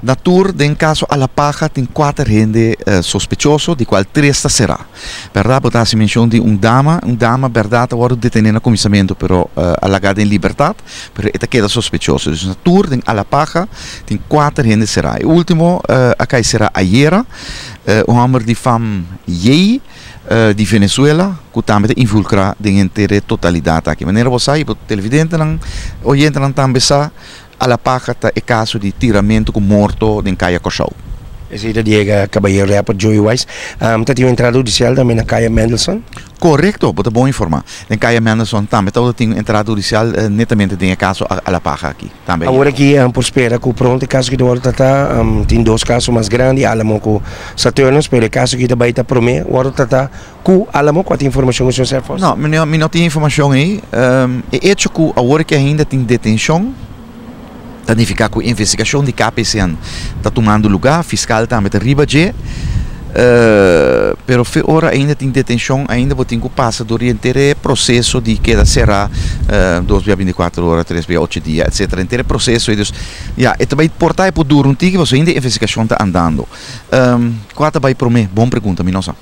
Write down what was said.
Na tour, em caso a la paja, tem 4 gente sospechosos, de qual 3 será. Verdade, porque se menciona de dama, verdade, agora detenida no comissamento, pero alagada em liberdade, pero esta queda sospechoso. Então, na tour, a la paja, tem 4 gente será. E o último, aqui será ayer, um homem de fama Yei, de Venezuela, que também involucra de inteira totalidade aqui. De maneira você, o televidente, o oyente, também sabe, a la paja é caso de tiramento com morto em Caia Cochau. Esse é Diego Caballero, rapper Joey Wise. Tem uma entrada judicial também na Caia Mendelssohn? Correto, é bom informar. Em Caia Mendelssohn também tem entrada judicial netamente tem caso a la paja aqui. Também. Agora aqui, por espera, que pronto, caso que do Horta tem 2 casos mais grandes, Alamo com Saturnos, pero o caso que também está promê, o Horta está com Alamo, qual informação que o senhor sabe? Não, não tem informação aí. É hecho que agora que ainda tem detenção, significa que a investigação de KPCN está tomando lugar, fiscal também está riba de, pero ora ainda tem detenção, ainda vou ter que passar do inteiro processo de que será 2 via 24 horas, 3 via 8 dias, etc. Inteiro processo, então, é também portar por duro um tique, você ainda a investigação está andando. Qual vai para mim? Boa pergunta, Minosa.